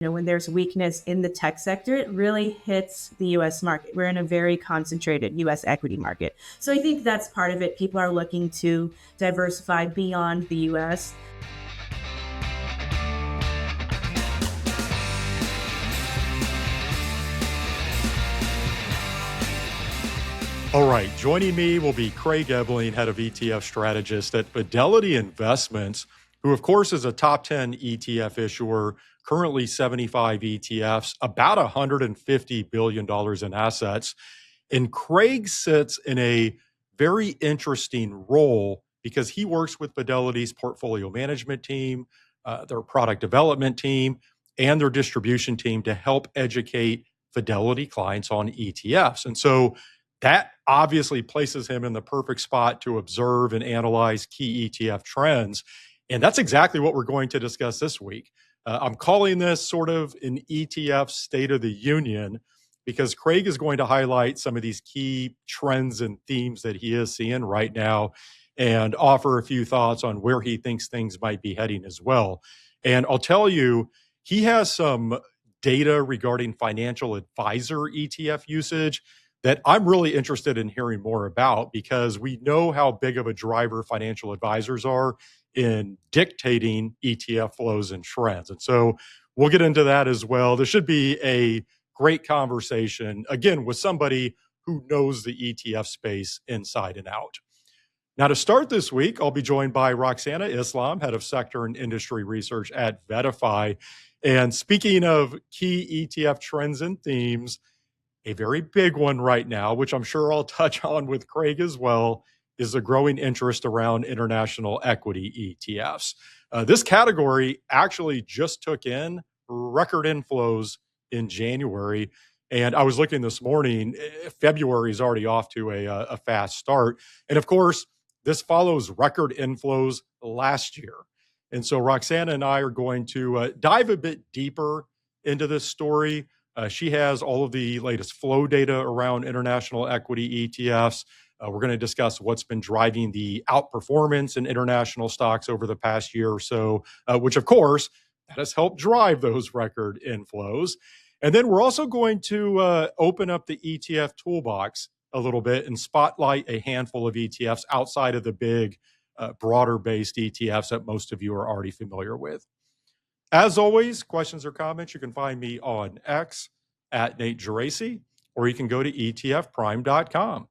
When there's weakness in the tech sector, it really hits the US market. We're in a very concentrated US equity market. So I think that's part of it. People are looking to diversify beyond the US. All right, joining me will be Craig Ebeling, head of ETF Strategists at Fidelity Investments, who, of course, is a top 10 ETF issuer, currently 75 ETFs, about $150 billion in assets. And Craig sits in a very interesting role because he works with Fidelity's portfolio management team, their product development team, and their distribution team to help educate Fidelity clients on ETFs. And so that obviously places him in the perfect spot to observe and analyze key ETF trends. And that's exactly what we're going to discuss this week. I'm calling this sort of an ETF State of the Union because Craig is going to highlight some of these key trends and themes that he is seeing right now and offer a few thoughts on where he thinks things might be heading as well. And I'll tell you, he has some data regarding financial advisor ETF usage that I'm really interested in hearing more about because we know how big of a driver financial advisors are in dictating ETF flows and trends. And so we'll get into that as well. This should be a great conversation, again, with somebody who knows the ETF space inside and out. Now, to start this week, I'll be joined by Roxanna Islam, head of sector and industry research at VettaFi. And speaking of key ETF trends and themes, a very big one right now, which I'm sure I'll touch on with Craig as well, is the growing interest around international equity ETFs. This category actually just took in record inflows in January. And I was looking this morning, February is already off to a fast start. And of course, this follows record inflows last year. And so Roxanna and I are going to dive a bit deeper into this story. She has all of the latest flow data around international equity ETFs. We're going to discuss what's been driving the outperformance in international stocks over the past year or so, which, of course, that has helped drive those record inflows. And then we're also going to open up the ETF toolbox a little bit and spotlight a handful of ETFs outside of the big, broader-based ETFs that most of you are already familiar with. As always, questions or comments, you can find me on X at Nate Geraci, or you can go to etfprime.com.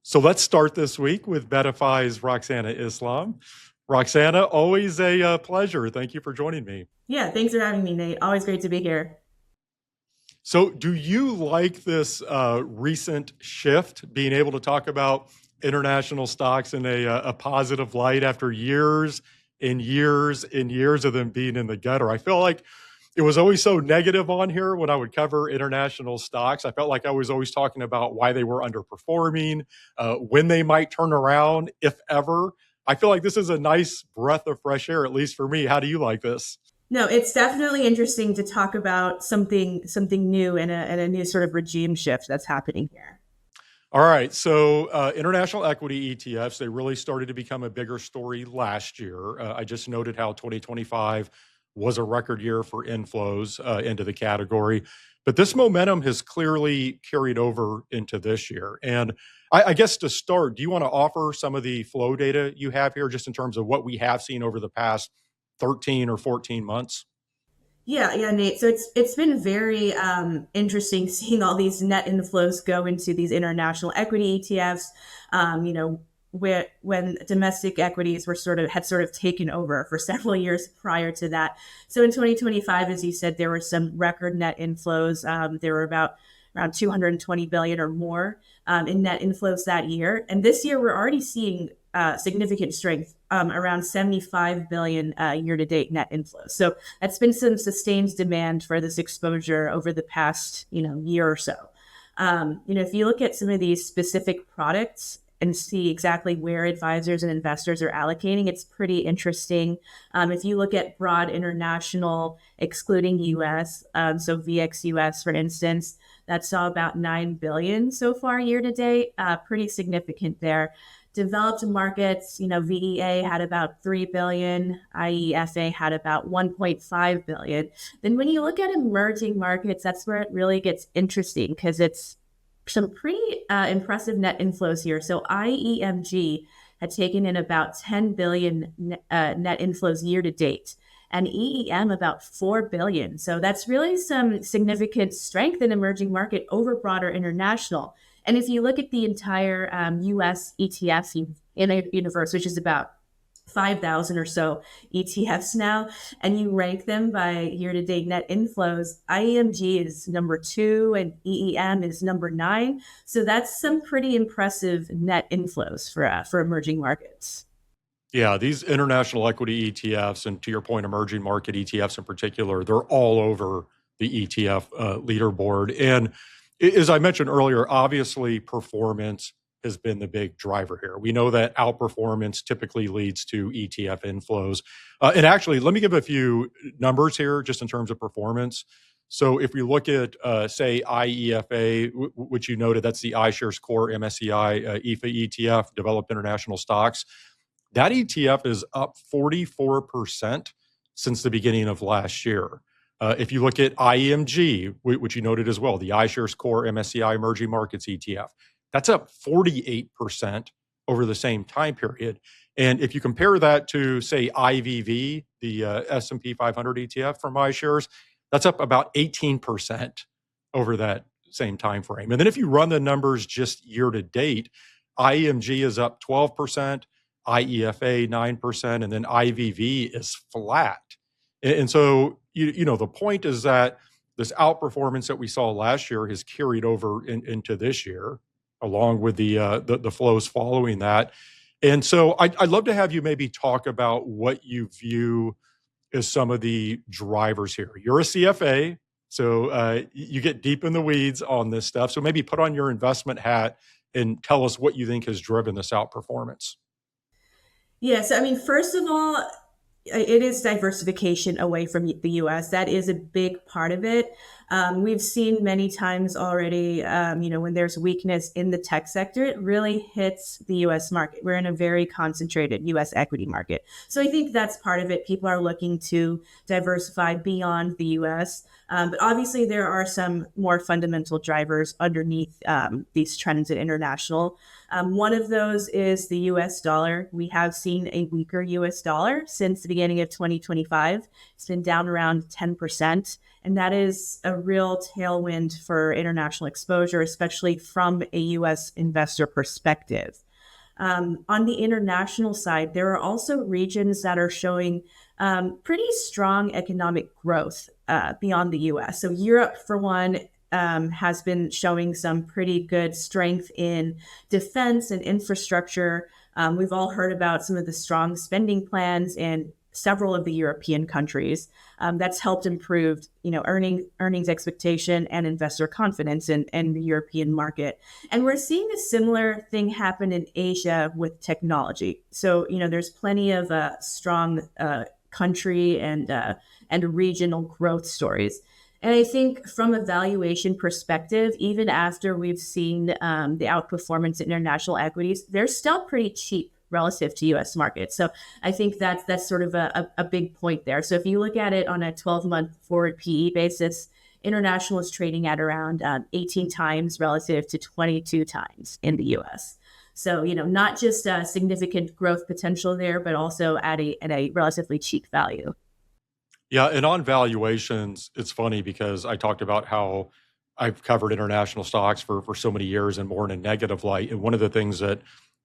So let's start this week with VettaFi's Roxanna Islam. Roxanna, always a pleasure. Thank you for joining me. Yeah, thanks for having me, Nate. Always great to be here. So do you like this recent shift, being able to talk about international stocks in a positive light after years and years and years of them being in the gutter? I feel like it was always so negative on here when I would cover international stocks. I felt like I was always talking about why they were underperforming, when they might turn around, if ever. I feel like this is a nice breath of fresh air, at least for me. How do you like this? No, it's definitely interesting to talk about something new and a new sort of regime shift that's happening here. All right. So international equity ETFs, they really started to become a bigger story last year. I just noted how 2025 was a record year for inflows into the category. But this momentum has clearly carried over into this year. And I guess to start, do you want to offer some of the flow data you have here just in terms of what we have seen over the past 13 or 14 months? Yeah, Nate. So it's been very interesting seeing all these net inflows go into these international equity ETFs. When domestic equities were had sort of taken over for several years prior to that. So in 2025, as you said, there were some record net inflows. There were around 220 billion or more in net inflows that year. And this year, we're already seeing significant strength, around 75 billion year-to-date net inflows. So that's been some sustained demand for this exposure over the past, year or so. If you look at some of these specific products and see exactly where advisors and investors are allocating, it's pretty interesting. If you look at broad international, excluding US, so VXUS, for instance, that saw about 9 billion so far year to date, pretty significant there. Developed markets, VEA had about 3 billion, IEFA had about 1.5 billion. Then when you look at emerging markets, that's where it really gets interesting because it's some pretty impressive net inflows here. So IEMG had taken in about 10 billion net inflows year to date, and EEM about 4 billion. So that's really some significant strength in emerging market over broader international. And if you look at the entire US ETF universe, which is about 5,000 or so ETFs now, and you rank them by year-to-date net inflows, IEMG is number 2 and EEM is number 9. So that's some pretty impressive net inflows for emerging markets. Yeah, these international equity ETFs, and to your point, emerging market ETFs in particular, they're all over the ETF leaderboard. And as I mentioned earlier, obviously performance has been the big driver here. We know that outperformance typically leads to ETF inflows. And actually, let me give a few numbers here just in terms of performance. So if we look at, say, IEFA, which you noted, that's the iShares Core MSCI EFA ETF, Developed International Stocks. That ETF is up 44% since the beginning of last year. If you look at IEMG, which you noted as well, the iShares Core MSCI Emerging Markets ETF, that's up 48% over the same time period. And if you compare that to, say, IVV, the S&P 500 ETF from iShares, that's up about 18% over that same time frame. And then if you run the numbers just year to date, IEMG is up 12%, IEFA 9%, and then IVV is flat. And so, the point is that this outperformance that we saw last year has carried over into this year, along with the flows following that. And so I'd love to have you maybe talk about what you view as some of the drivers here. You're a CFA, so you get deep in the weeds on this stuff. So maybe put on your investment hat and tell us what you think has driven this outperformance. Yes, I mean, first of all, it is diversification away from the US. That is a big part of it. We've seen many times already, when there's weakness in the tech sector, it really hits the US market. We're in a very concentrated US equity market. So I think that's part of it. People are looking to diversify beyond the US. But obviously, there are some more fundamental drivers underneath these trends in international. One of those is the US dollar. We have seen a weaker US dollar since the beginning of 2025. It's been down around 10%. And that is a real tailwind for international exposure, especially from a US investor perspective. On the international side, there are also regions that are showing pretty strong economic growth beyond the US. So Europe, for one, has been showing some pretty good strength in defense and infrastructure. We've all heard about some of the strong spending plans in several of the European countries. That's helped improve, earnings expectation and investor confidence in the European market. And we're seeing a similar thing happen in Asia with technology. So, there's plenty of strong country and regional growth stories. And I think from a valuation perspective, even after we've seen the outperformance in international equities, they're still pretty cheap relative to US markets. So I think that's sort of a big point there. So if you look at it on a 12-month forward PE basis, international is trading at around 18 times relative to 22 times in the US. So, not just a significant growth potential there, but also at a relatively cheap value. Yeah, and on valuations, it's funny because I talked about how I've covered international stocks for so many years and more in a negative light. And one of the things that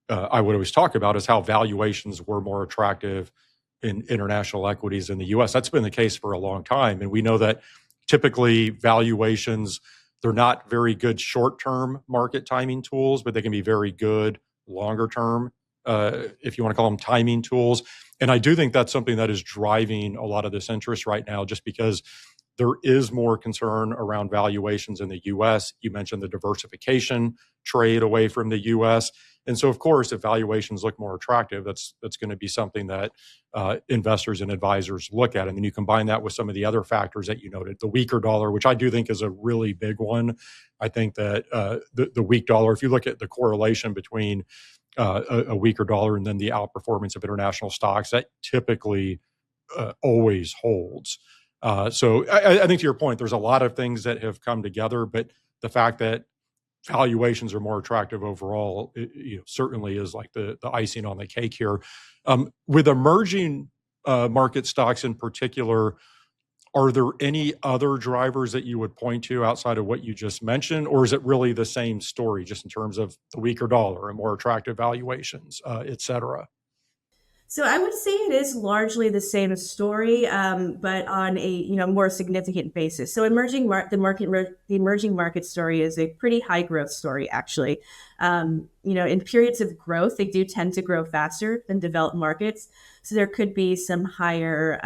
I would always talk about is how valuations were more attractive in international equities in the US. That's been the case for a long time. And we know that typically valuations, they're not very good short-term market timing tools, but they can be very good longer-term, if you want to call them timing tools. And I do think that's something that is driving a lot of this interest right now, just because there is more concern around valuations in the US. You mentioned the diversification trade away from the US. And so, of course, if valuations look more attractive, that's going to be something that investors and advisors look at. And then you combine that with some of the other factors that you noted, the weaker dollar, which I do think is a really big one. I think that the weak dollar, if you look at the correlation between a weaker dollar, and then the outperformance of international stocks, that typically always holds. So I think to your point, there's a lot of things that have come together, but the fact that valuations are more attractive overall, certainly is like the icing on the cake here. With emerging market stocks in particular, are there any other drivers that you would point to outside of what you just mentioned, or is it really the same story, just in terms of the weaker dollar and more attractive valuations, et cetera? So I would say it is largely the same story, but on a more significant basis. So the emerging market story is a pretty high growth story, actually. In periods of growth, they do tend to grow faster than developed markets. So there could be some higher,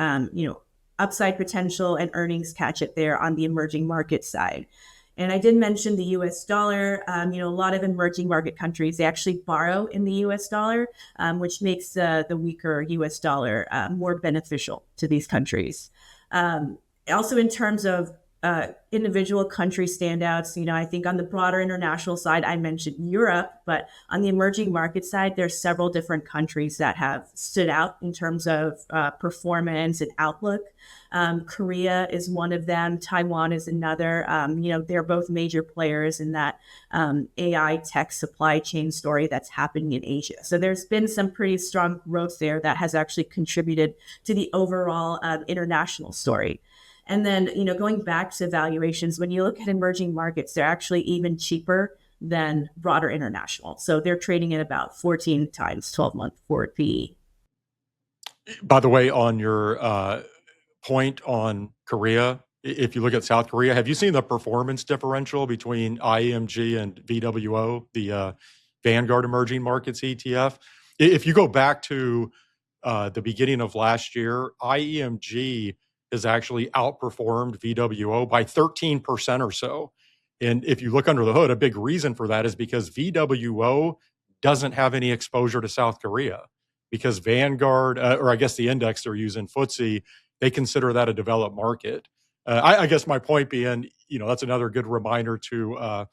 upside potential and earnings catch up there on the emerging market side. And I did mention the US dollar. A lot of emerging market countries, they actually borrow in the US dollar, which makes the weaker US dollar more beneficial to these countries. Also, in terms of individual country standouts, I think on the broader international side, I mentioned Europe, but on the emerging market side, there's several different countries that have stood out in terms of performance and outlook. Korea is one of them. Taiwan is another. They're both major players in that AI tech supply chain story that's happening in Asia. So there's been some pretty strong growth there that has actually contributed to the overall international story. And then, going back to valuations, when you look at emerging markets, they're actually even cheaper than broader international. So they're trading at about 14 times 12-month forward PE. By the way, on your point on Korea, if you look at South Korea, have you seen the performance differential between IEMG and VWO, the Vanguard Emerging Markets ETF? If you go back to the beginning of last year, IEMG has actually outperformed VWO by 13% or so. And if you look under the hood, a big reason for that is because VWO doesn't have any exposure to South Korea, because Vanguard, or I guess the index they're using, FTSE, they consider that a developed market. I guess my point being, that's another good reminder to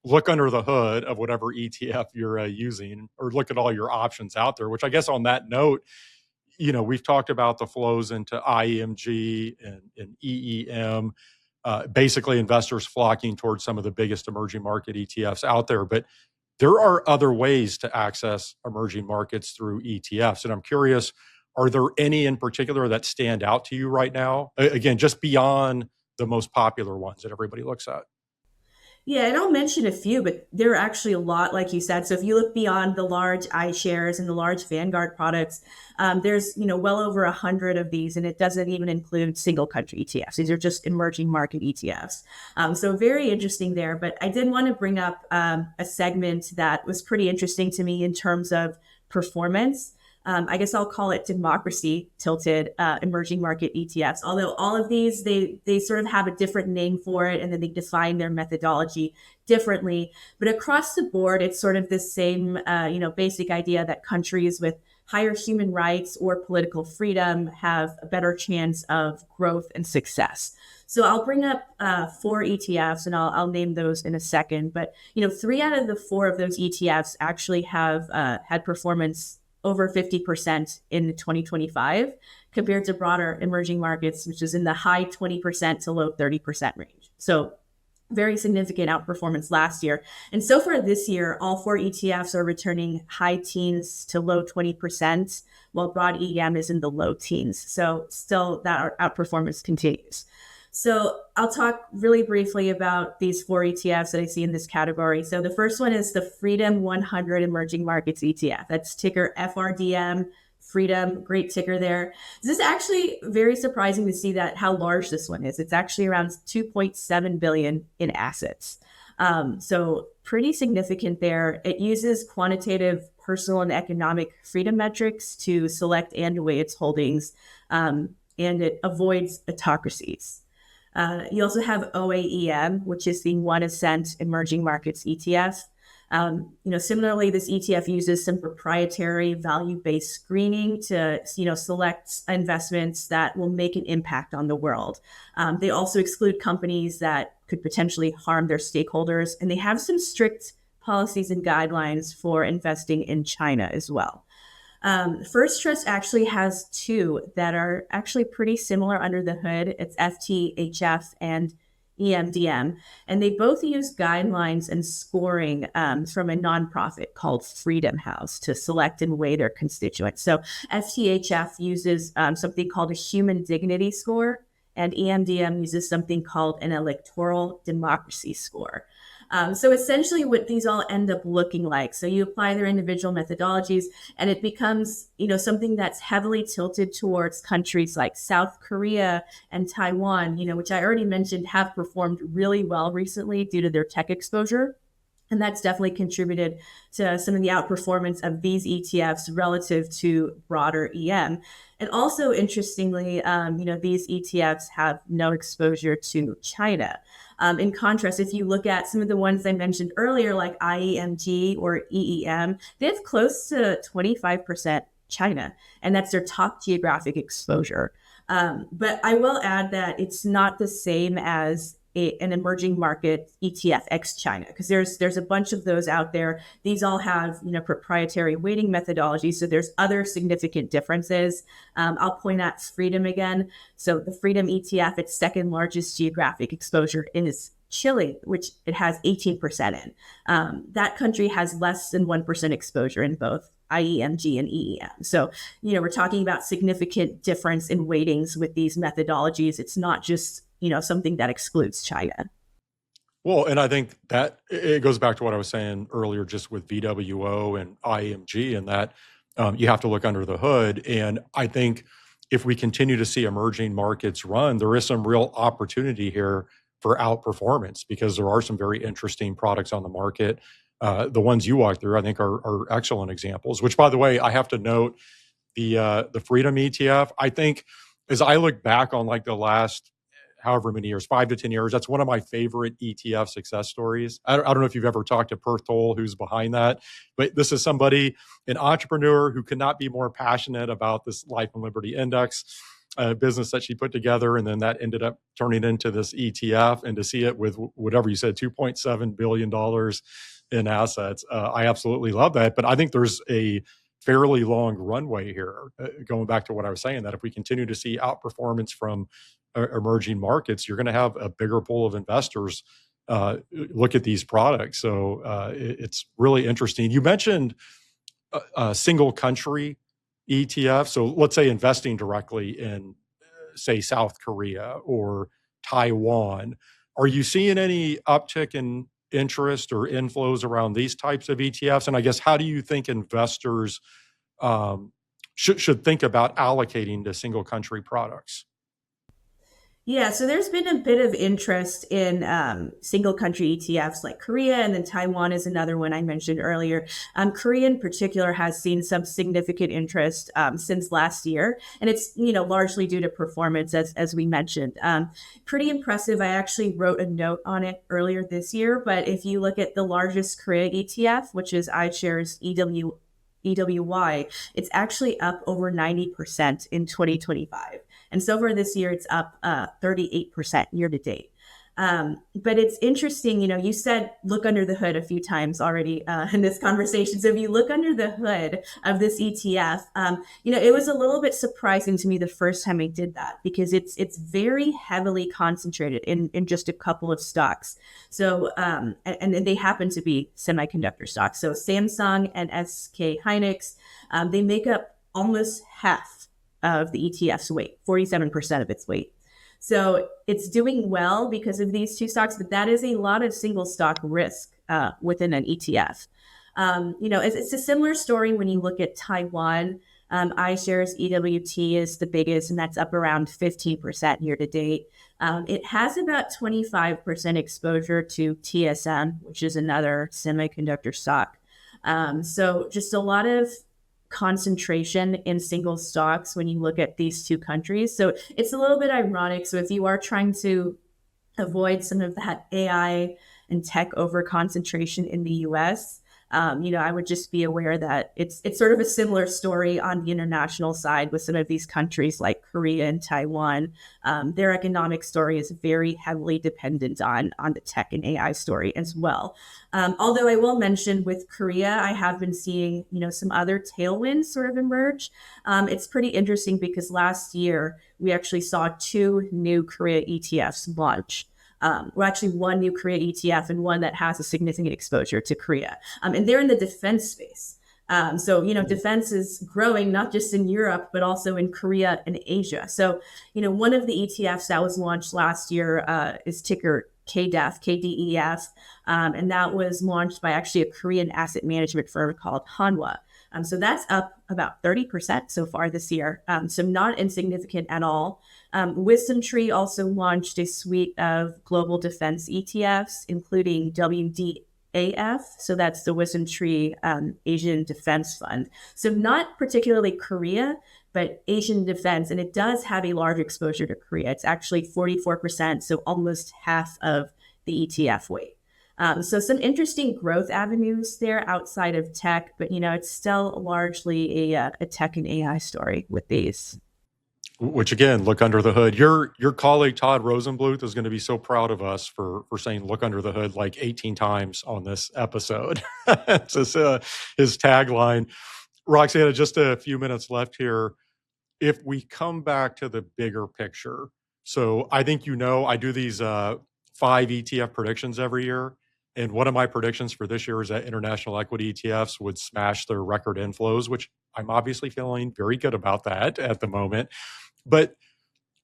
look under the hood of whatever ETF you're using, or look at all your options out there, which I guess on that note, we've talked about the flows into IEMG and EEM, basically investors flocking towards some of the biggest emerging market ETFs out there. But there are other ways to access emerging markets through ETFs. And I'm curious, are there any in particular that stand out to you right now? Again, just beyond the most popular ones that everybody looks at. Yeah, and I'll mention a few, but there are actually a lot, like you said. So if you look beyond the large iShares and the large Vanguard products, there's well over 100 of these, and it doesn't even include single country ETFs. These are just emerging market ETFs. So very interesting there. But I did want to bring up a segment that was pretty interesting to me in terms of performance. I guess I'll call it democracy tilted emerging market ETFs. Although all of these, they sort of have a different name for it, and then they define their methodology differently. But across the board, it's sort of the same, basic idea that countries with higher human rights or political freedom have a better chance of growth and success. So I'll bring up 4 ETFs, and I'll name those in a second. But 3 out of the 4 of those ETFs actually have had performance over 50% in 2025 compared to broader emerging markets, which is in the high 20% to low 30% range. So very significant outperformance last year. And so far this year, all 4 ETFs are returning high teens to low 20%, while broad EM is in the low teens. So still that outperformance continues. So I'll talk really briefly about these 4 ETFs that I see in this category. So the first one is the Freedom 100 Emerging Markets ETF. That's ticker FRDM. Freedom, great ticker there. This is actually very surprising to see that how large this one is. It's actually around 2.7 billion in assets. So pretty significant there. It uses quantitative personal and economic freedom metrics to select and weigh its holdings, and it avoids autocracies. You also have OAEM, which is the 1% Emerging Markets ETF. Similarly, this ETF uses some proprietary value-based screening to, select investments that will make an impact on the world. They also exclude companies that could potentially harm their stakeholders, and they have some strict policies and guidelines for investing in China as well. First Trust actually has two that are actually pretty similar under the hood. It's FTHF and EMDM, and they both use guidelines and scoring from a nonprofit called Freedom House to select and weigh their constituents. So FTHF uses something called a human dignity score, and EMDM uses something called an electoral democracy score. So essentially what these all end up looking like. So you apply their individual methodologies and it becomes, something that's heavily tilted towards countries like South Korea and Taiwan, which I already mentioned have performed really well recently due to their tech exposure. And that's definitely contributed to some of the outperformance of these ETFs relative to broader EM. And also, interestingly, these ETFs have no exposure to China. In contrast, if you look at some of the ones I mentioned earlier, like IEMG or EEM, they have close to 25% China, and that's their top geographic exposure. But I will add that it's not the same as an emerging market ETF ex China, because there's a bunch of those out there. These all have proprietary weighting methodologies, so there's other significant differences. I'll point out Freedom again. So the Freedom ETF, its second largest geographic exposure is Chile, which it has 18% in. That country has less than 1% exposure in both IEMG and EEM. So, we're talking about significant difference in weightings with these methodologies. It's not just something that excludes China. Well, and I think that it goes back to what I was saying earlier, just with VWO and IMG, and that you have to look under the hood. And I think if we continue to see emerging markets run, there is some real opportunity here for outperformance, because there are some very interesting products on the market. The ones you walked through, I think, are excellent examples. Which, by the way, I have to note the Freedom ETF. I think as I look back on like the last however many years, 5 to 10 years, that's one of my favorite ETF success stories. I don't know if you've ever talked to Perth Toll, who's behind that, but this is somebody, an entrepreneur who could not be more passionate about this Life and Liberty Index business that she put together. And then that ended up turning into this ETF, and to see it with whatever you said, $2.7 billion in assets. I absolutely love that. But I think there's a fairly long runway here, going back to what I was saying, that if we continue to see outperformance from emerging markets, you're going to have a bigger pool of investors look at these products. So it's really interesting. You mentioned a single country ETF. So let's say investing directly in, say, South Korea or Taiwan. Are you seeing any uptick in interest or inflows around these types of ETFs? And I guess, how do you think investors should think about allocating to single country products? Yeah, so there's been a bit of interest in single country ETFs like Korea, and then Taiwan is another one I mentioned earlier. Korea in particular has seen some significant interest since last year, and it's largely due to performance, as we mentioned. Pretty impressive. I actually wrote a note on it earlier this year, but if you look at the largest Korea ETF, which is iShares EWY, it's actually up over 90% in 2025. And so far this year, it's up 38% year to date. But it's interesting, you said look under the hood a few times already in this conversation. So if you look under the hood of this ETF, it was a little bit surprising to me the first time I did that, because it's very heavily concentrated in just a couple of stocks. So, and they happen to be semiconductor stocks. So Samsung and SK Hynix, they make up almost half of the ETF's weight, 47% of its weight. So it's doing well because of these two stocks, but that is a lot of single stock risk within an ETF. It's a similar story when you look at Taiwan. iShares EWT is the biggest, and that's up around 15% year to date. It has about 25% exposure to TSM, which is another semiconductor stock. So just a lot of concentration in single stocks when you look at these two countries. So it's a little bit ironic. So if you are trying to avoid some of that AI and tech over concentration in the US, I would just be aware that it's sort of a similar story on the international side with some of these countries like Korea and Taiwan. Their economic story is very heavily dependent on the tech and AI story as well. Although I will mention with Korea, I have been seeing some other tailwinds sort of emerge. It's pretty interesting because last year we actually saw two new Korea ETFs launch. Actually one new Korea ETF and one that has a significant exposure to Korea. And they're in the defense space. Defense is growing not just in Europe, but also in Korea and Asia. So, one of the ETFs that was launched last year is ticker KDEF, KDEF. And that was launched by actually a Korean asset management firm called Hanwha. So that's up about 30% so far this year. So not insignificant at all. Wisdom Tree also launched a suite of global defense ETFs, including WDAF. So that's the Wisdom Tree Asian Defense Fund. So not particularly Korea, but Asian defense. And it does have a large exposure to Korea. It's actually 44%, so almost half of the ETF weight. So some interesting growth avenues there outside of tech, but it's still largely a tech and AI story with these. Which again, look under the hood. Your colleague Todd Rosenbluth is going to be so proud of us for saying "look under the hood" like 18 times on this episode. It's just, his tagline. Roxanna, just a few minutes left here. If we come back to the bigger picture, so I think I do these 5 ETF predictions every year. And one of my predictions for this year is that international equity ETFs would smash their record inflows, which I'm obviously feeling very good about that at the moment. But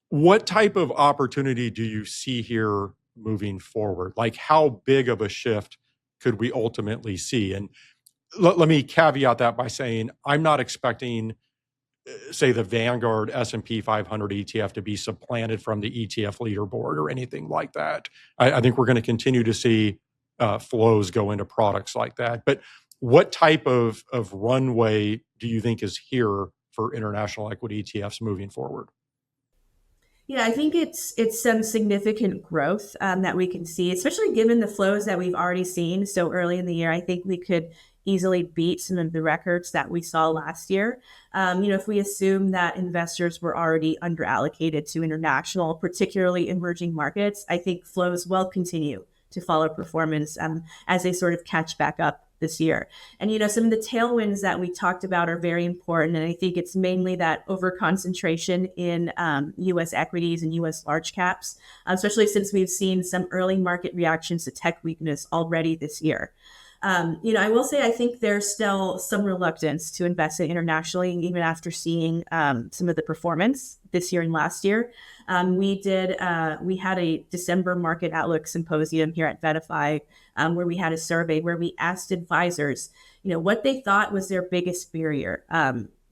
what type of opportunity do you see here moving forward? Like how big of a shift could we ultimately see? And let me caveat that by saying I'm not expecting, say, the Vanguard S&P 500 ETF to be supplanted from the ETF leaderboard or anything like that. I think we're going to continue to see flows go into products like that. But what type of runway do you think is here for international equity ETFs moving forward? Yeah, I think it's some significant growth that we can see, especially given the flows that we've already seen so early in the year. I think we could easily beat some of the records that we saw last year. If we assume that investors were already underallocated to international, particularly emerging markets, I think flows will continue to follow performance as they sort of catch back up this year. And, some of the tailwinds that we talked about are very important. And I think it's mainly that overconcentration in U.S. equities and U.S. large caps, especially since we've seen some early market reactions to tech weakness already this year. I will say I think there's still some reluctance to invest in internationally, even after seeing some of the performance this year and last year. We had a December market outlook symposium here at VettaFi where we had a survey where we asked advisors, what they thought was their biggest barrier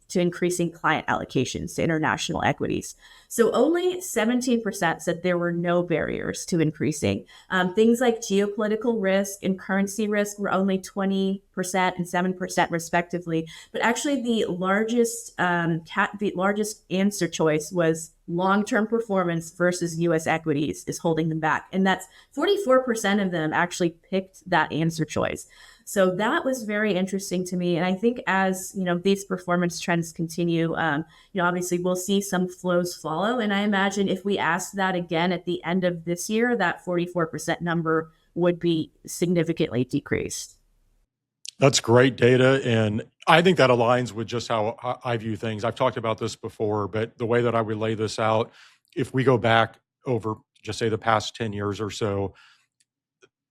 to increasing client allocations to international equities. So only 17% said there were no barriers to increasing. Things like geopolitical risk and currency risk were only 20% and 7% respectively. But actually the largest answer choice was long-term performance versus U.S. equities is holding them back. And that's 44% of them actually picked that answer choice. So that was very interesting to me. And I think as, these performance trends continue, obviously we'll see some flows follow. And I imagine if we ask that again at the end of this year, that 44% number would be significantly decreased. That's great data. And I think that aligns with just how I view things. I've talked about this before, but the way that I would lay this out, if we go back over, just say, the past 10 years or so,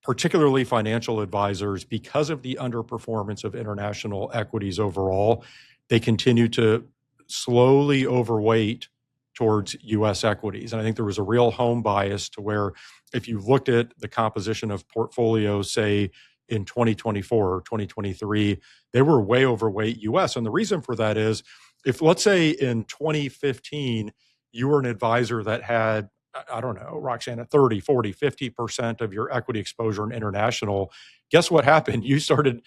particularly financial advisors, because of the underperformance of international equities overall, they continue to slowly overweight towards U.S. equities. And I think there was a real home bias to where if you looked at the composition of portfolios, say, in 2024 or 2023, they were way overweight U.S. And the reason for that is if, let's say, in 2015, you were an advisor that had, I don't know, Roxanna, 30, 40, 50% of your equity exposure in international, guess what happened? You started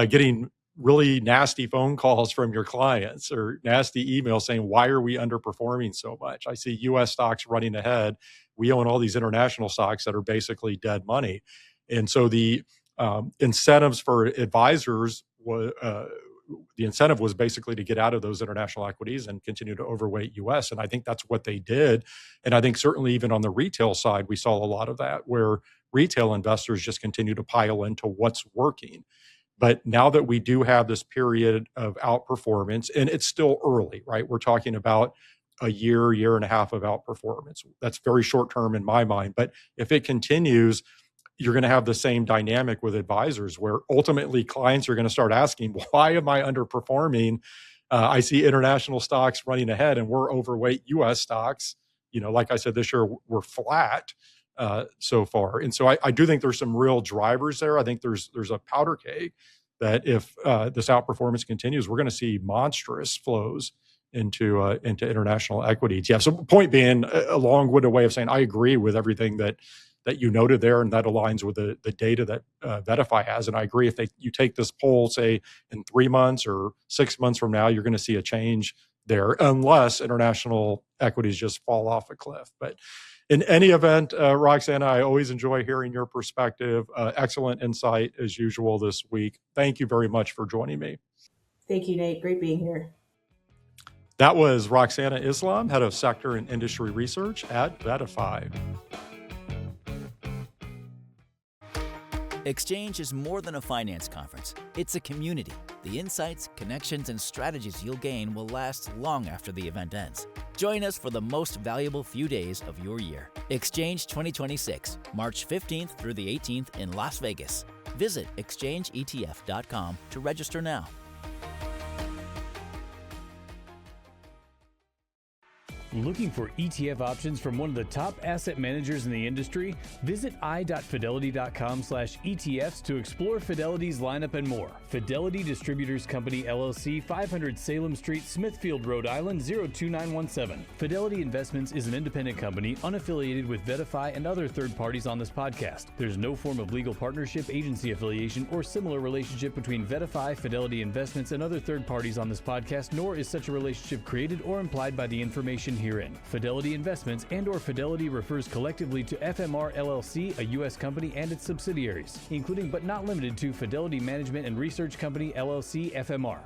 getting really nasty phone calls from your clients or nasty emails saying, why are we underperforming so much? I see U.S. stocks running ahead. We own all these international stocks that are basically dead money. And so the incentives for advisors the incentive was basically to get out of those international equities and continue to overweight US. And I think that's what they did. And I think certainly even on the retail side, we saw a lot of that where retail investors just continue to pile into what's working. But now that we do have this period of outperformance, and it's still early, right? We're talking about a year and a half of outperformance. That's very short term in my mind. But if it continues, you're going to have the same dynamic with advisors where ultimately clients are going to start asking, why am I underperforming? I see international stocks running ahead and we're overweight US stocks. Like I said, this year we're flat so far. And so I do think there's some real drivers there. I think there's a powder keg that if this outperformance continues, we're going to see monstrous flows into international equity ETFs. So point being, a long-winded way of saying I agree with everything that you noted there, and that aligns with the data that VettaFi has. And I agree, if you take this poll, say in 3 months or 6 months from now, you're going to see a change there, unless international equities just fall off a cliff. But in any event, Roxanna, I always enjoy hearing your perspective. Excellent insight as usual this week. Thank you very much for joining me. Thank you, Nate. Great being here. That was Roxanna Islam, head of sector and industry research at VettaFi. Exchange is more than a finance conference. It's a community. The insights, connections, and strategies you'll gain will last long after the event ends. Join us for the most valuable few days of your year. Exchange 2026, March 15th through the 18th in Las Vegas. Visit exchangeetf.com to register now. Looking for ETF options from one of the top asset managers in the industry? Visit i.fidelity.com/ETFs to explore Fidelity's lineup and more. Fidelity Distributors Company, LLC, 500 Salem Street, Smithfield, Rhode Island, 02917. Fidelity Investments is an independent company unaffiliated with VettaFi and other third parties on this podcast. There's no form of legal partnership, agency affiliation, or similar relationship between VettaFi, Fidelity Investments, and other third parties on this podcast, nor is such a relationship created or implied by the information herein. Fidelity Investments and/or Fidelity refers collectively to FMR LLC, a U.S. company, and its subsidiaries, including but not limited to Fidelity Management and Research Company LLC, FMR.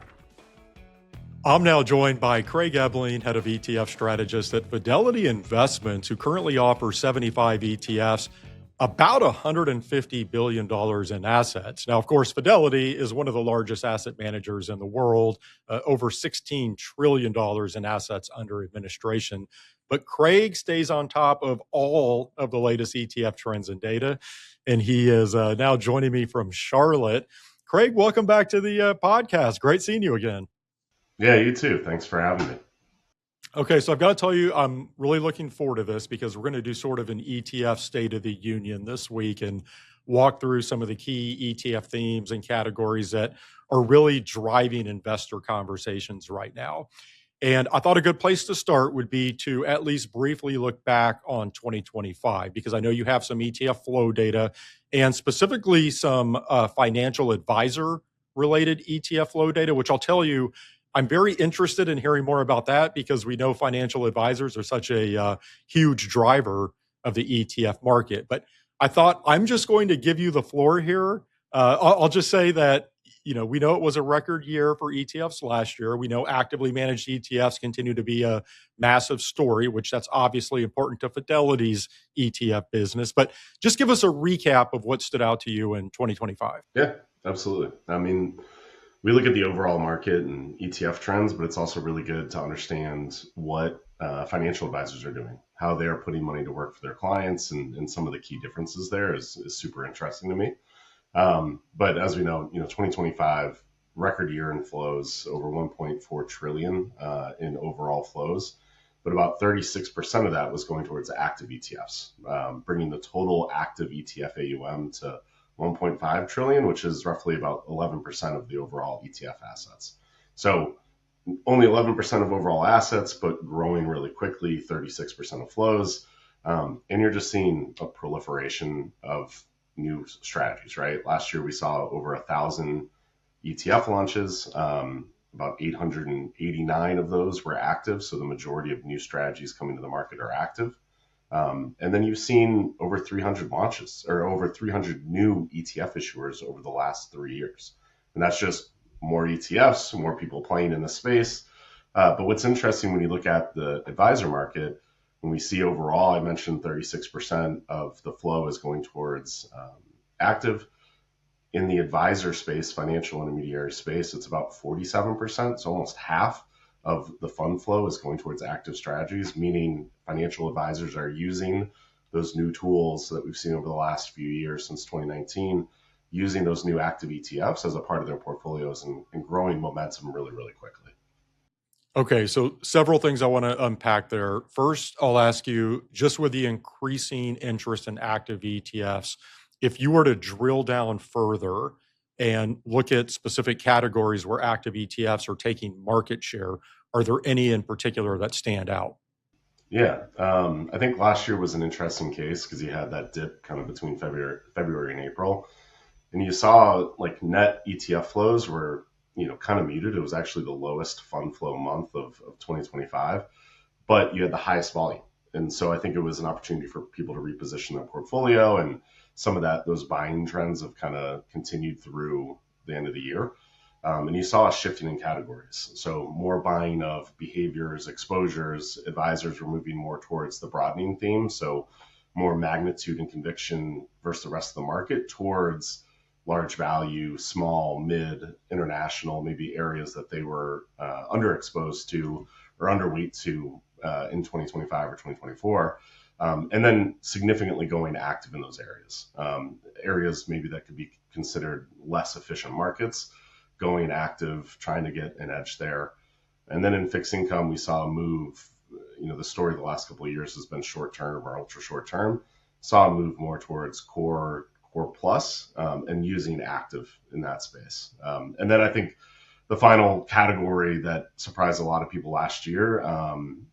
I'm now joined by Craig Ebeling, head of ETF Strategists at Fidelity Investments, who currently offers 75 ETFs, about $150 billion in assets. Now, of course, Fidelity is one of the largest asset managers in the world, over $16 trillion in assets under administration. But Craig stays on top of all of the latest ETF trends and data, and he is now joining me from Charlotte. Craig, welcome back to the podcast. Great seeing you again. Yeah, you too. Thanks for having me. Okay, so I've got to tell you, I'm really looking forward to this because we're going to do sort of an ETF State of the Union this week and walk through some of the key ETF themes and categories that are really driving investor conversations right now. And I thought a good place to start would be to at least briefly look back on 2025, because I know you have some ETF flow data and specifically some financial advisor related ETF flow data, which I'll tell you, I'm very interested in hearing more about that because we know financial advisors are such a huge driver of the ETF market. But I thought I'm just going to give you the floor here. I'll just say that, we know it was a record year for ETFs last year. We know actively managed ETFs continue to be a massive story, which that's obviously important to Fidelity's ETF business. But just give us a recap of what stood out to you in 2025. Yeah, absolutely. I mean, we look at the overall market and ETF trends, but it's also really good to understand what financial advisors are doing, how they are putting money to work for their clients, and some of the key differences there is super interesting to me. But as we know, 2025 record year in flows, over 1.4 trillion in overall flows, but about 36% of that was going towards active ETFs, bringing the total active ETF AUM to 1.5 trillion, which is roughly about 11% of the overall ETF assets. So only 11% of overall assets, but growing really quickly, 36% of flows. And you're just seeing a proliferation of new strategies, right? Last year, we saw over 1,000 ETF launches. About 889 of those were active. So the majority of new strategies coming to the market are active. And then you've seen over 300 launches or over 300 new ETF issuers over the last 3 years. And that's just more ETFs, more people playing in the space. But what's interesting when you look at the advisor market, when we see overall, I mentioned 36% of the flow is going towards active. In the advisor space, financial intermediary space, it's about 47%. So almost half of the fund flow is going towards active strategies, meaning financial advisors are using those new tools that we've seen over the last few years since 2019, using those new active ETFs as a part of their portfolios and growing momentum really, really quickly. Okay, so several things I want to unpack there. First, I'll ask you, just with the increasing interest in active ETFs, if you were to drill down further and look at specific categories where active ETFs are taking market share, are there any in particular that stand out? Yeah, I think last year was an interesting case because you had that dip kind of between February and April, and you saw like net ETF flows were kind of muted. It was actually the lowest fund flow month of 2025, but you had the highest volume. And so I think it was an opportunity for people to reposition their portfolio, and some of those buying trends have kind of continued through the end of the year. And you saw a shifting in categories. So more buying of behaviors, exposures, advisors were moving more towards the broadening theme. So more magnitude and conviction versus the rest of the market towards large value, small, mid, international, maybe areas that they were underexposed to or underweight to in 2025 or 2024. And then significantly going active in those areas. Areas maybe that could be considered less efficient markets, going active, trying to get an edge there. And then in fixed income, we saw a move. The story of the last couple of years has been short term or ultra short term. Saw a move more towards core plus, and using active in that space. And then I think the final category that surprised a lot of people last year,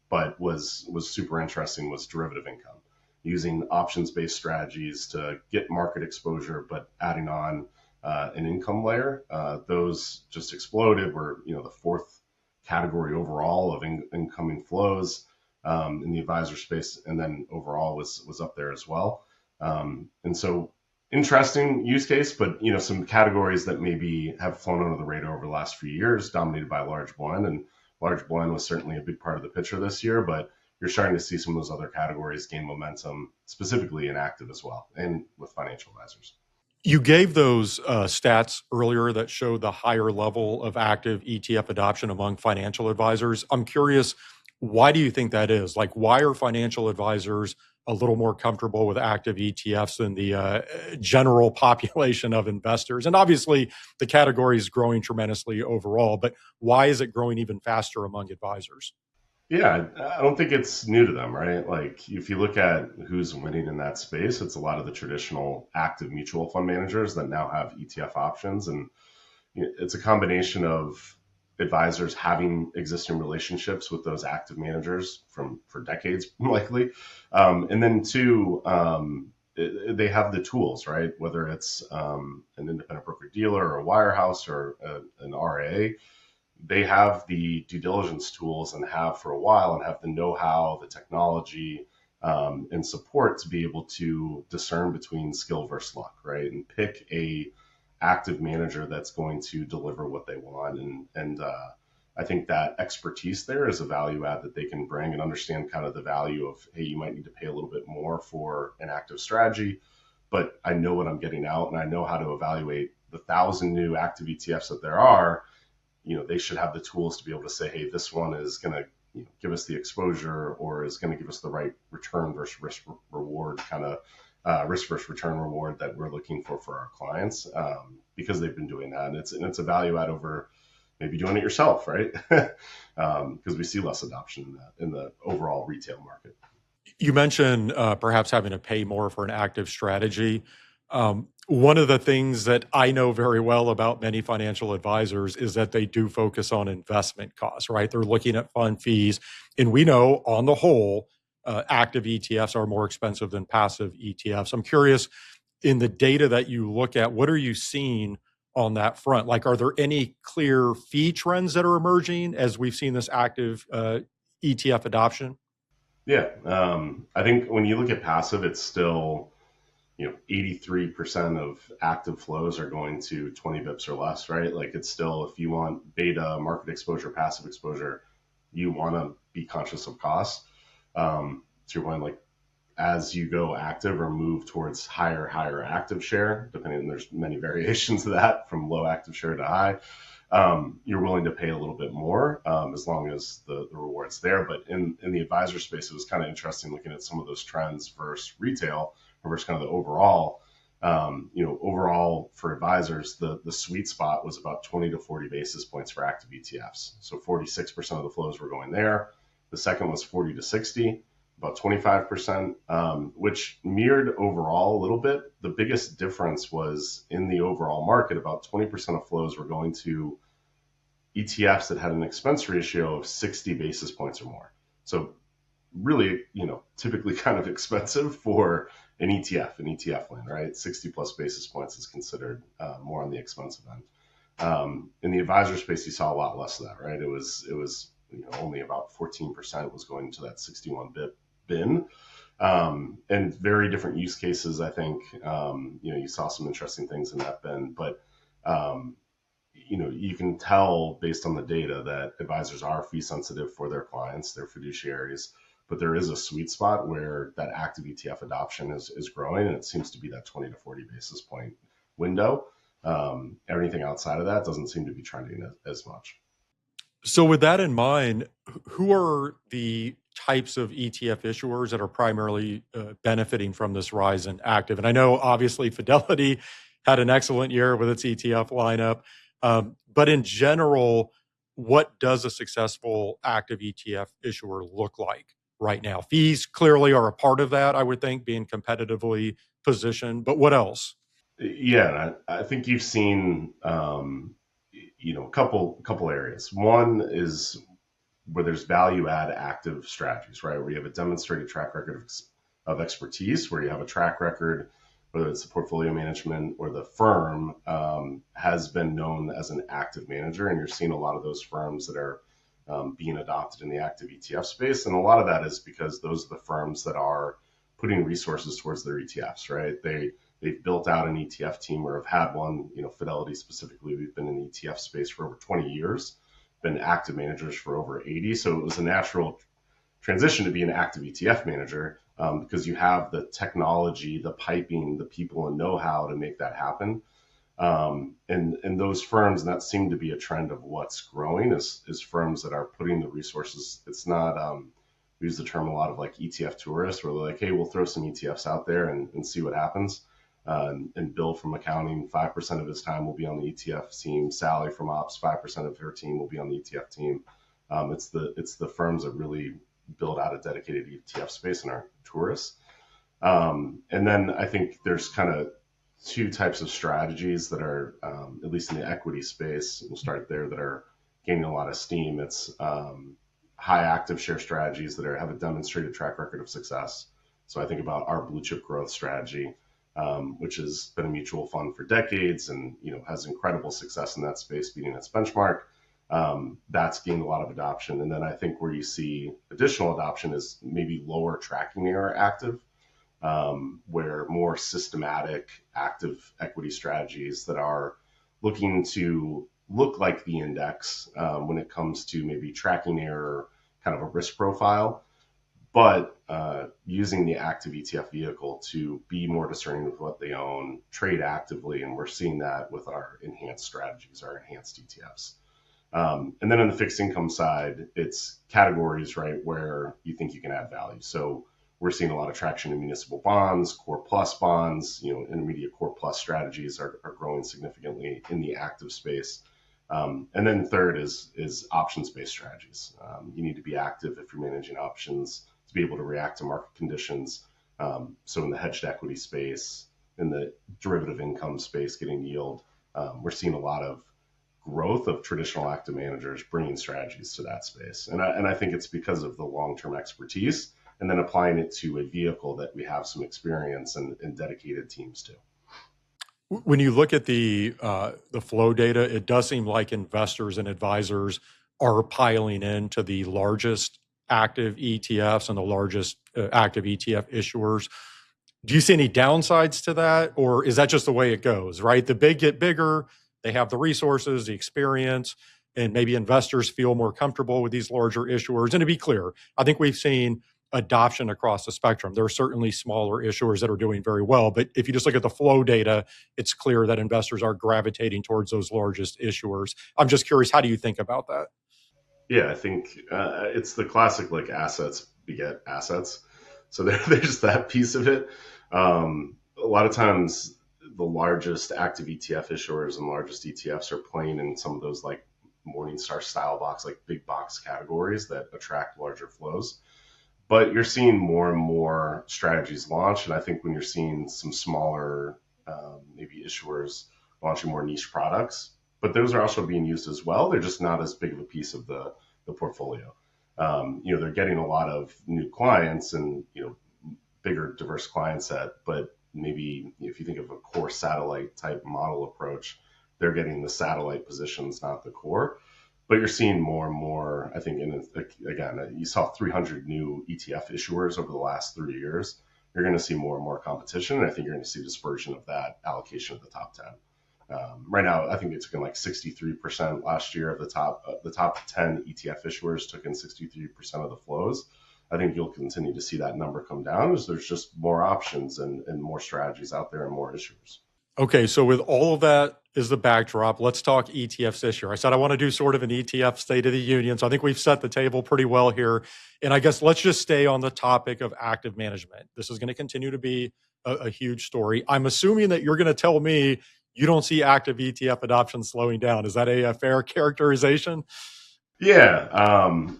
but was super interesting, was derivative income, using options-based strategies to get market exposure, but adding on an income layer. Those just exploded. Were the fourth category overall of incoming flows in the advisor space, and then overall was up there as well. And so interesting use case, but some categories that maybe have flown under the radar over the last few years, dominated by large blend, and large blend was certainly a big part of the picture this year. But you're starting to see some of those other categories gain momentum, specifically in active as well, and with financial advisors. You gave those stats earlier that show the higher level of active ETF adoption among financial advisors. I'm curious, why do you think that is? Like, why are financial advisors a little more comfortable with active ETFs than the general population of investors? And obviously, the category is growing tremendously overall, but why is it growing even faster among advisors? Yeah, I don't think it's new to them, right? Like if you look at who's winning in that space, it's a lot of the traditional active mutual fund managers that now have ETF options. And it's a combination of advisors having existing relationships with those active managers for decades, likely. And then two, they have the tools, right? Whether it's an independent broker dealer or a wirehouse or an RA, they have the due diligence tools and have for a while, and have the know-how, the technology, and support to be able to discern between skill versus luck, right? And pick a active manager that's going to deliver what they want. And I think that expertise there is a value add that they can bring, and understand kind of the value of, hey, you might need to pay a little bit more for an active strategy, but I know what I'm getting out, and I know how to evaluate the 1,000 new active ETFs that there are. They should have the tools to be able to say, hey, this one is going to give us the exposure, or is going to give us the right return versus risk reward, kind of risk versus return reward that we're looking for our clients, because they've been doing that. And it's a value add over maybe doing it yourself, right? Because we see less adoption in the overall retail market. You mentioned perhaps having to pay more for an active strategy. One of the things that I know very well about many financial advisors is that they do focus on investment costs, right? They're looking at fund fees. And we know on the whole, active ETFs are more expensive than passive ETFs. I'm curious, in the data that you look at, what are you seeing on that front? Like, are there any clear fee trends that are emerging as we've seen this active ETF adoption? Yeah. I think when you look at passive, it's still, 83% of active flows are going to 20 bips or less, right? Like it's still, if you want beta, market exposure, passive exposure, you want to be conscious of cost. To your point, like as you go active or move towards higher active share, depending, there's many variations of that from low active share to high, you're willing to pay a little bit more as long as the reward's there. But in the advisor space, it was kind of interesting looking at some of those trends versus retail versus kind of the overall. Overall for advisors, the sweet spot was about 20 to 40 basis points for active ETFs. So 46% of the flows were going there. The second was 40 to 60, about 25%, which mirrored overall a little bit. The biggest difference was in the overall market, about 20% of flows were going to ETFs that had an expense ratio of 60 basis points or more. So really, typically kind of expensive for an ETF land, right? 60 plus basis points is considered more on the expensive end. In the advisor space, you saw a lot less of that, right? It was only about 14% was going to that 61 bip bin. And very different use cases, I think. You saw some interesting things in that bin, but you can tell based on the data that advisors are fee sensitive for their clients, their fiduciaries, but there is a sweet spot where that active ETF adoption is growing, and it seems to be that 20 to 40 basis point window. Everything outside of that doesn't seem to be trending as much. So with that in mind, who are the types of ETF issuers that are primarily benefiting from this rise in active? And I know obviously Fidelity had an excellent year with its ETF lineup. But in general, what does a successful active ETF issuer look like right now? Fees clearly are a part of that, I would think, being competitively positioned. But what else? Yeah, I think you've seen a couple areas. One is where there's value add active strategies, right? Where you have a demonstrated track record of expertise, where you have a track record, whether it's the portfolio management or the firm has been known as an active manager. And you're seeing a lot of those firms that are being adopted in the active ETF space. And a lot of that is because those are the firms that are putting resources towards their ETFs, right? They've built out an ETF team or have had one, Fidelity specifically. We've been in the ETF space for over 20 years, been active managers for over 80. So it was a natural transition to be an active ETF manager because you have the technology, the piping, the people and know-how to make that happen. And those firms, and that seemed to be a trend of what's growing, is firms that are putting the resources. It's not, we use the term a lot of like ETF tourists, where they're like, hey, we'll throw some ETFs out there and see what happens. And Bill from accounting, 5% of his time will be on the ETF team. Sally from ops, 5% of her team will be on the ETF team. It's the firms that really build out a dedicated ETF space and are tourists. And then I think there's kind of two types of strategies that are, at least in the equity space, we'll start there, that are gaining a lot of steam. It's high active share strategies that have a demonstrated track record of success. So I think about our blue chip growth strategy, which has been a mutual fund for decades and has incredible success in that space, beating its benchmark. That's gained a lot of adoption. And then I think where you see additional adoption is maybe lower tracking error active, where more systematic active equity strategies that are looking to look like the index when it comes to maybe tracking error, kind of a risk profile, but using the active ETF vehicle to be more discerning with what they own, trade actively. And we're seeing that with our enhanced strategies, our enhanced ETFs. And then on the fixed income side, it's categories, right, where you think you can add value. So we're seeing a lot of traction in municipal bonds, core plus bonds, intermediate core plus strategies are growing significantly in the active space. And then third is options-based strategies. You need to be active if you're managing options to be able to react to market conditions. So in the hedged equity space, in the derivative income space, getting yield, we're seeing a lot of growth of traditional active managers bringing strategies to that space. And I think it's because of the long-term expertise and then applying it to a vehicle that we have some experience and dedicated teams to. When you look at the flow data, it does seem like investors and advisors are piling into the largest active ETFs and the largest active ETF issuers. Do you see any downsides to that, or is that just the way it goes, right? The big get bigger, they have the resources, the experience, and maybe investors feel more comfortable with these larger issuers. And to be clear, I think we've seen adoption across the spectrum. There are certainly smaller issuers that are doing very well, but if you just look at the flow data, it's clear that investors are gravitating towards those largest issuers. I'm just curious, how do you think about that? Yeah, I think it's the classic like assets beget assets. So there's that piece of it. A lot of times, the largest active ETF issuers and largest ETFs are playing in some of those like Morningstar style box, like big box categories that attract larger flows. But you're seeing more and more strategies launch, and I think when you're seeing some smaller, maybe issuers launching more niche products, but those are also being used as well. They're just not as big of a piece of the portfolio. They're getting a lot of new clients and bigger, diverse client set, but maybe if you think of a core satellite type model approach, they're getting the satellite positions, not the core. But you're seeing more and more, I think, again, you saw 300 new ETF issuers over the last 3 years. You're going to see more and more competition, and I think you're going to see dispersion of that allocation of the top 10. Right now, I think it took in like 63% last year of the top 10 ETF issuers took in 63% of the flows. I think you'll continue to see that number come down as there's just more options and more strategies out there and more issuers. Okay, so with all of that as the backdrop, let's talk ETFs this year. I said I want to do sort of an ETF State of the Union, so I think we've set the table pretty well here. And I guess let's just stay on the topic of active management. This is going to continue to be a huge story. I'm assuming that you're going to tell me you don't see active ETF adoption slowing down. Is that a fair characterization? Yeah,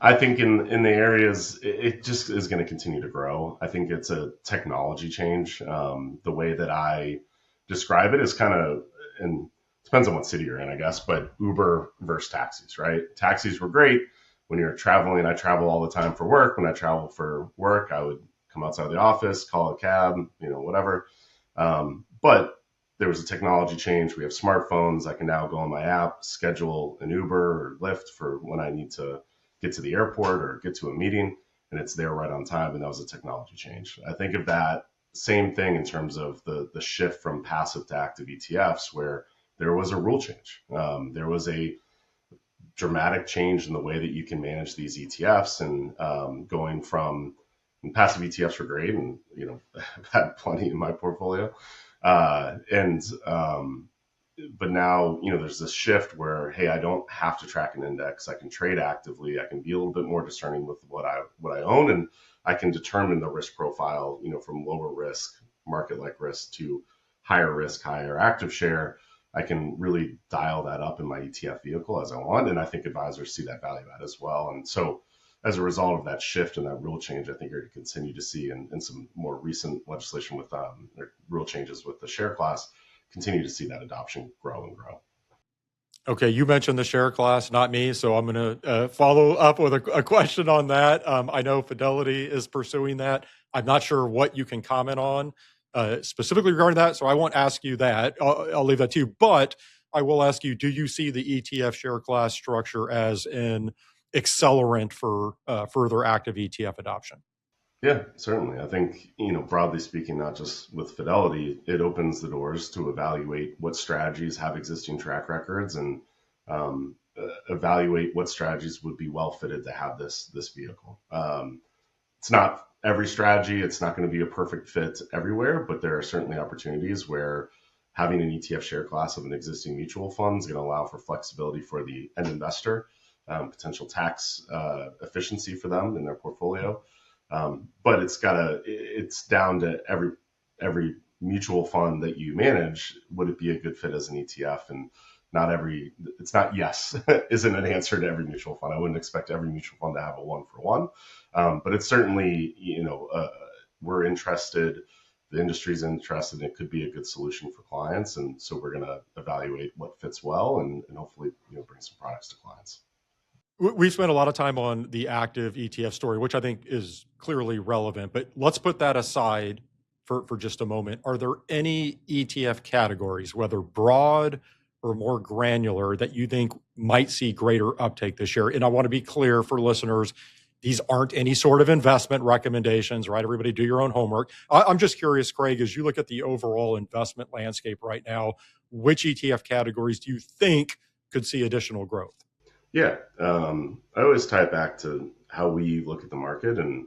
I think in the areas, it just is going to continue to grow. I think it's a technology change. The way that I describe it is kind of, and depends on what city you're in, I guess, but Uber versus taxis, right? Taxis were great when you're traveling. I travel all the time for work. When I travel for work, I would come outside the office, call a cab, whatever. But there was a technology change. We have smartphones. I can now go on my app, schedule an Uber or Lyft for when I need to get to the airport or get to a meeting, and it's there right on time. And that was a technology change. I think of that same thing in terms of the shift from passive to active ETFs, where there was a rule change. There was a dramatic change in the way that you can manage these ETFs, and going from passive ETFs were great, and I've had plenty in my portfolio. But now, there's this shift where, hey, I don't have to track an index. I can trade actively. I can be a little bit more discerning with what I own, and I can determine the risk profile, from lower risk, market-like risk to higher risk, higher active share. I can really dial that up in my ETF vehicle as I want. And I think advisors see that value add as well. And so as a result of that shift and that rule change, I think you're going to continue to see in some more recent legislation with rule changes with the share class, continue to see that adoption grow and grow. Okay, you mentioned the share class, not me, so I'm going to follow up with a question on that. I know Fidelity is pursuing that. I'm not sure what you can comment on specifically regarding that, so I won't ask you that. I'll leave that to you. But I will ask you, do you see the ETF share class structure as an accelerant for further active ETF adoption? Yeah, certainly. I think, broadly speaking, not just with Fidelity, it opens the doors to evaluate what strategies have existing track records and evaluate what strategies would be well fitted to have this vehicle. It's not every strategy. It's not going to be a perfect fit everywhere, but there are certainly opportunities where having an ETF share class of an existing mutual fund is going to allow for flexibility for the end investor, potential tax efficiency for them in their portfolio. But it's down to every mutual fund that you manage. Would it be a good fit as an ETF? And it's not yes isn't an answer to every mutual fund. I wouldn't expect every mutual fund to have a 1-for-1. But it's certainly, we're interested, the industry's interested, and it could be a good solution for clients. And so we're going to evaluate what fits well and hopefully, bring some products to clients. We've spent a lot of time on the active ETF story, which I think is clearly relevant, but let's put that aside for just a moment. Are there any ETF categories, whether broad or more granular, that you think might see greater uptake this year? And I want to be clear for listeners, these aren't any sort of investment recommendations, right? Everybody do your own homework. I'm just curious, Craig, as you look at the overall investment landscape right now, which ETF categories do you think could see additional growth? Yeah, I always tie it back to how we look at the market and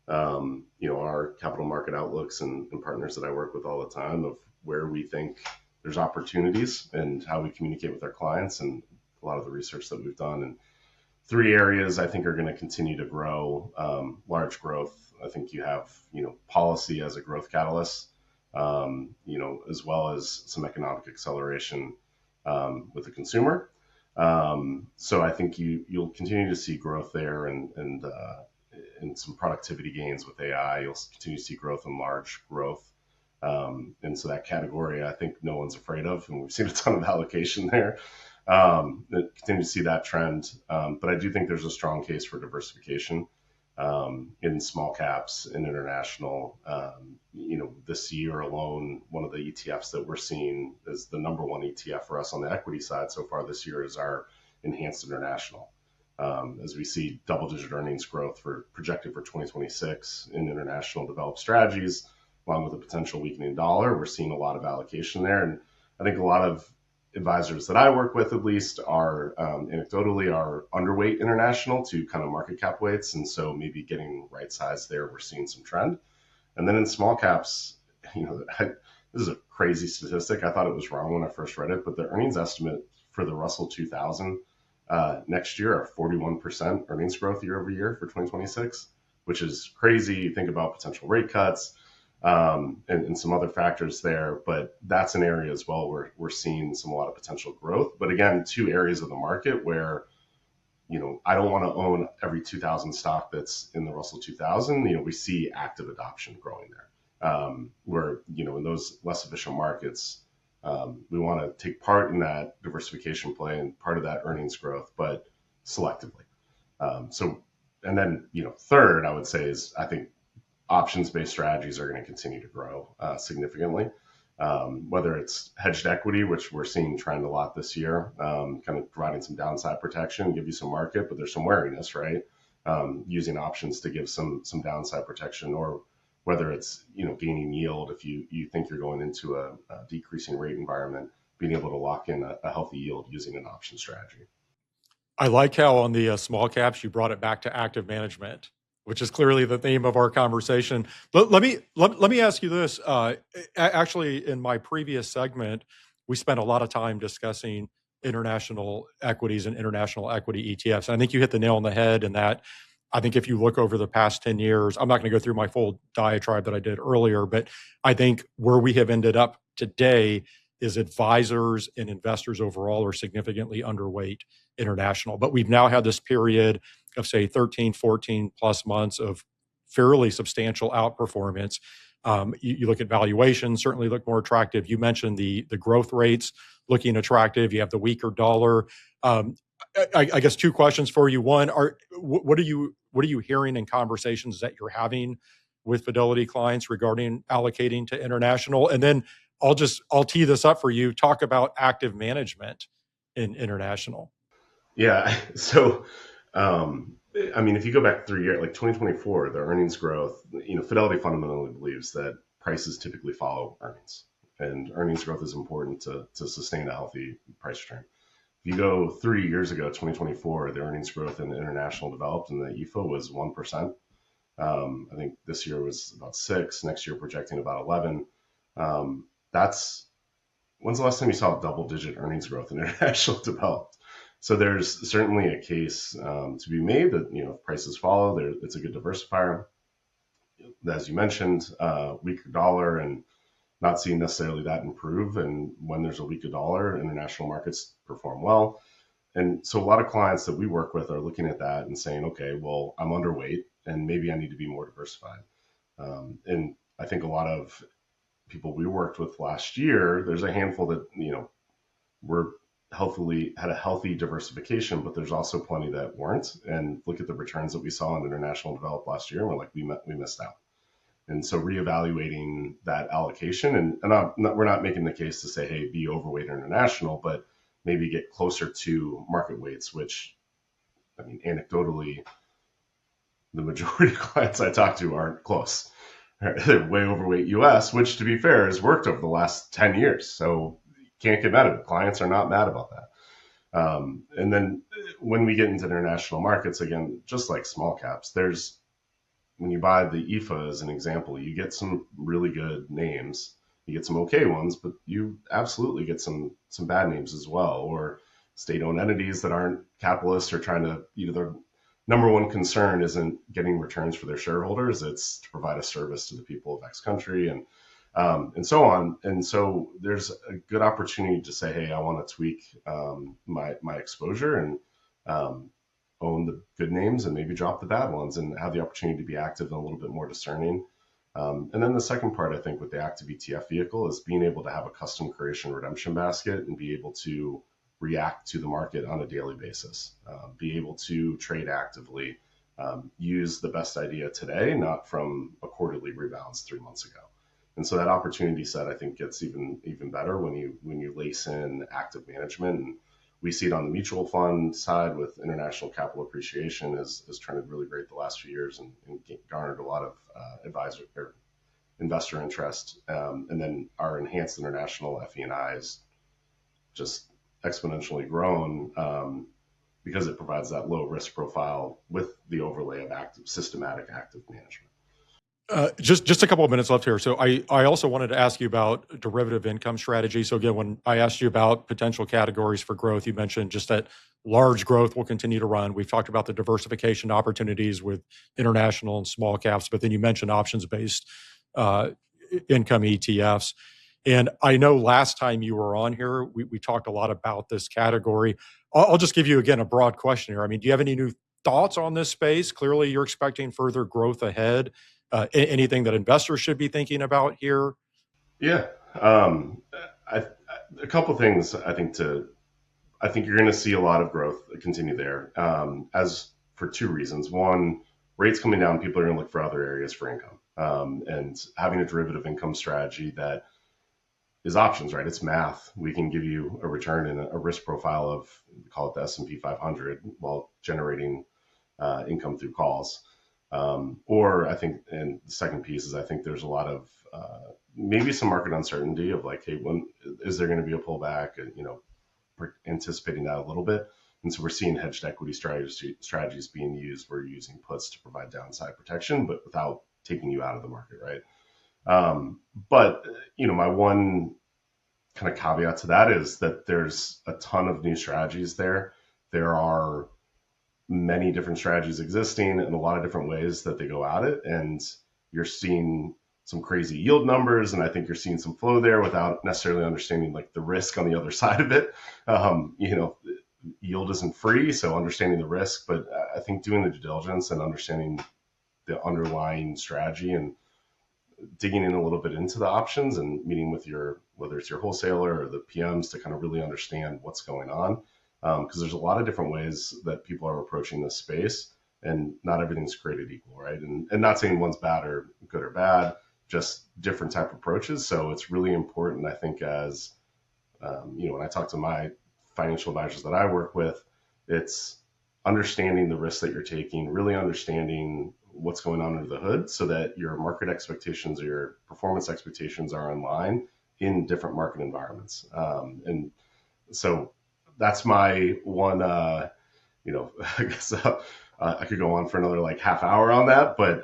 our capital market outlooks and partners that I work with all the time of where we think there's opportunities and how we communicate with our clients and a lot of the research that we've done. And three areas I think are going to continue to grow, large growth. I think you have, policy as a growth catalyst, as well as some economic acceleration with the consumer. So I think you'll continue to see growth there and some productivity gains with AI. You'll continue to see growth in large growth. And so that category, I think no one's afraid of, and we've seen a ton of allocation there. Continue to see that trend. But I do think there's a strong case for diversification in small caps and international. This year alone, one of the ETFs that we're seeing is the number one ETF for us on the equity side so far this year is our Enhanced International. As we see double-digit earnings growth projected for 2026 in international developed strategies, along with a potential weakening dollar, we're seeing a lot of allocation there. And I think a lot of advisors that I work with, at least, are anecdotally are underweight international to kind of market cap weights, and so maybe getting right sized there. We're seeing some trend, and then in small caps, this is a crazy statistic. I thought it was wrong when I first read it, but the earnings estimate for the Russell 2000 next year are 41% earnings growth year over year for 2026, which is crazy. You think about potential rate cuts. And some other factors there, but that's an area as well where we're seeing a lot of potential growth. But again, two areas of the market where, I don't want to own every 2000 stock that's in the Russell 2000. We see active adoption growing there. Where, in those less efficient markets, we want to take part in that diversification play and part of that earnings growth, but selectively. And then, third, I would say is I think options-based strategies are going to continue to grow significantly, whether it's hedged equity, which we're seeing trend a lot this year, kind of providing some downside protection, give you some market, but there's some wariness, right? Using options to give some downside protection, or whether it's gaining yield if you think you're going into a decreasing rate environment, being able to lock in a healthy yield using an option strategy. I like how on the small caps you brought it back to active management, which is clearly the theme of our conversation. Let me ask you this. Actually, in my previous segment, we spent a lot of time discussing international equities and international equity ETFs. And I think you hit the nail on the head in that. I think if you look over the past 10 years, I'm not going to go through my full diatribe that I did earlier, but I think where we have ended up today is advisors and investors overall are significantly underweight international. But we've now had this period of, say, 13, 14 plus months of fairly substantial outperformance. You look at valuations, certainly look more attractive. You mentioned the growth rates looking attractive. You have the weaker dollar. I guess two questions for you. One, what are you hearing in conversations that you're having with Fidelity clients regarding allocating to international? And then I'll tee this up for you. Talk about active management in international. Yeah. So, if you go back 3 years, like 2024, the earnings growth, Fidelity fundamentally believes that prices typically follow earnings, and earnings growth is important to sustain a healthy price return. If you go 3 years ago, 2024, the earnings growth in international developed and the EFO was 1%. I think this year was about 6%. Next year, projecting about 11%. When's the last time you saw double-digit earnings growth in international developed? So there's certainly a case to be made that if prices follow, it's a good diversifier. As you mentioned, weaker dollar and not seeing necessarily that improve. And when there's a weaker dollar, international markets perform well. And so a lot of clients that we work with are looking at that and saying, okay, well, I'm underweight and maybe I need to be more diversified. And I think a lot of people we worked with last year, there's a handful that had a healthy diversification, but there's also plenty that weren't. And look at the returns that we saw in international developed last year, and we're like, we missed out. And so reevaluating that allocation, and we're not making the case to say, hey, be overweight international, but maybe get closer to market weights, which, anecdotally, the majority of clients I talk to aren't close. They're way overweight US, which to be fair has worked over the last 10 years. So you can't get mad at it. Clients are not mad about that. And then when we get into international markets, again, just like small caps, when you buy the EFA as an example, you get some really good names. You get some okay ones, but you absolutely get some bad names as well, or state-owned entities that aren't capitalists or trying to, their number one concern isn't getting returns for their shareholders. It's to provide a service to the people of X country and so on. And so there's a good opportunity to say, hey, I want to tweak my exposure and own the good names and maybe drop the bad ones and have the opportunity to be active and a little bit more discerning. And then the second part, I think, with the active ETF vehicle is being able to have a custom creation redemption basket and be able to react to the market on a daily basis, be able to trade actively, use the best idea today, not from a quarterly rebalance 3 months ago. And so that opportunity set, I think, gets even better when you lace in active management. And we see it on the mutual fund side with international capital appreciation has trended really great the last few years and garnered a lot of advisor or investor interest. And then our enhanced international FE&I is just exponentially grown because it provides that low risk profile with the overlay of systematic active management. Just a couple of minutes left here. So I also wanted to ask you about derivative income strategy. So again, when I asked you about potential categories for growth, you mentioned just that large growth will continue to run. We've talked about the diversification opportunities with international and small caps, but then you mentioned options-based income ETFs. And I know last time you were on here, we talked a lot about this category. I'll just give you, again, a broad question here. I mean, do you have any new thoughts on this space? Clearly, you're expecting further growth ahead. Anything that investors should be thinking about here? Yeah, a couple of things. I think you're going to see a lot of growth continue there. As for two reasons: one, rates coming down, people are going to look for other areas for income, and having a derivative income strategy that is options, right? It's math. We can give you a return and a risk profile of, we call it the S&P 500, while generating income through calls. Or I think, and the second piece is I think there's a lot of maybe some market uncertainty of like, hey, when is there going to be a pullback? And we're anticipating that a little bit. And so we're seeing hedged equity strategies being used. We're using puts to provide downside protection, but without taking you out of the market, right? But my one kind of caveat to that is that there's a ton of new strategies there. There are many different strategies existing and a lot of different ways that they go at it. And you're seeing some crazy yield numbers. And I think you're seeing some flow there without necessarily understanding like the risk on the other side of it. Yield isn't free, so understanding the risk, but I think doing the due diligence and understanding the underlying strategy and digging in a little bit into the options and meeting with whether it's your wholesaler or the PMs to kind of really understand what's going on. Because there's a lot of different ways that people are approaching this space and not everything's created equal, right? And not saying one's bad or good or bad, just different type of approaches. So it's really important, I think, as, when I talk to my financial advisors that I work with, it's understanding the risks that you're taking, really understanding what's going on under the hood so that your market expectations or your performance expectations are in line in different market environments. And so that's my one, I guess I could go on for another like half hour on that, but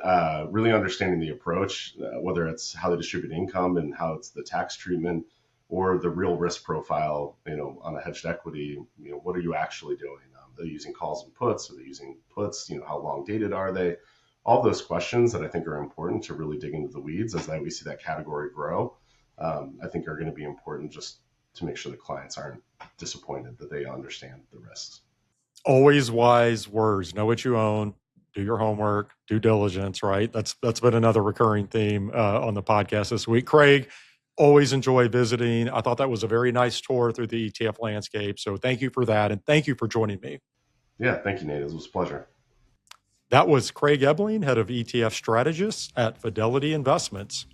really understanding the approach, whether it's how they distribute income and how it's the tax treatment or the real risk profile, on a hedged equity, what are you actually doing? They're using calls and puts, or they're using puts, how long dated are they? All those questions that I think are important to really dig into the weeds as we see that category grow, I think are going to be important just to make sure the clients aren't disappointed, that they understand the risks. Always wise words. Know what you own. Do your homework. Due diligence. Right. That's been another recurring theme on the podcast this week. Craig, always enjoy visiting. I thought that was a very nice tour through the ETF landscape. So thank you for that, and thank you for joining me. Yeah, thank you, Nate. It was a pleasure. That was Craig Ebeling, head of ETF Strategists at Fidelity Investments.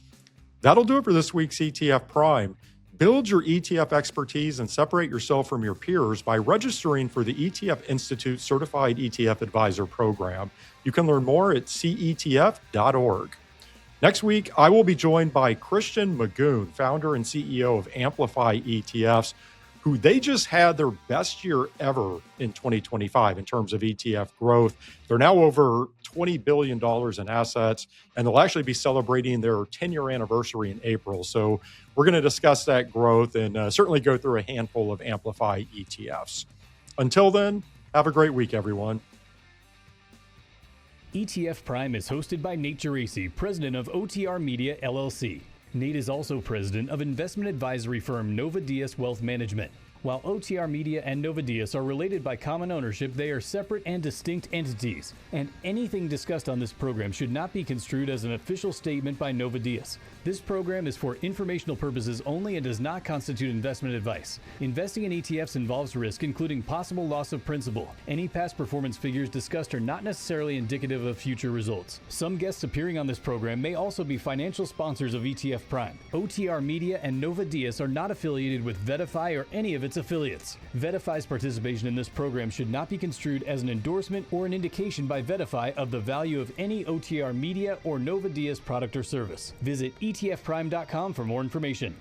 That'll do it for this week's ETF Prime. Build your ETF expertise and separate yourself from your peers by registering for the ETF Institute Certified ETF Advisor Program. You can learn more at cetf.org. Next week, I will be joined by Christian Magoon, founder and CEO of Amplify ETFs, who they just had their best year ever in 2025 in terms of ETF growth. They're now over $20 billion in assets, and they'll actually be celebrating their 10-year anniversary in April. So we're going to discuss that growth and certainly go through a handful of Amplify ETFs. Until then, have a great week, everyone. ETF Prime is hosted by Nate Geraci, president of OTR Media, LLC. Nate is also president of investment advisory firm Nova Diaz Wealth Management. While OTR Media and Nova Diaz are related by common ownership, they are separate and distinct entities, and anything discussed on this program should not be construed as an official statement by Nova Diaz. This program is for informational purposes only and does not constitute investment advice. Investing in ETFs involves risk, including possible loss of principal. Any past performance figures discussed are not necessarily indicative of future results. Some guests appearing on this program may also be financial sponsors of ETF Prime. OTR Media and Nova Diaz are not affiliated with VettaFi or any of its affiliates. VettaFi's participation in this program should not be construed as an endorsement or an indication by VettaFi of the value of any OTR Media or Nova Diaz product or service. Visit etfprime.com for more information.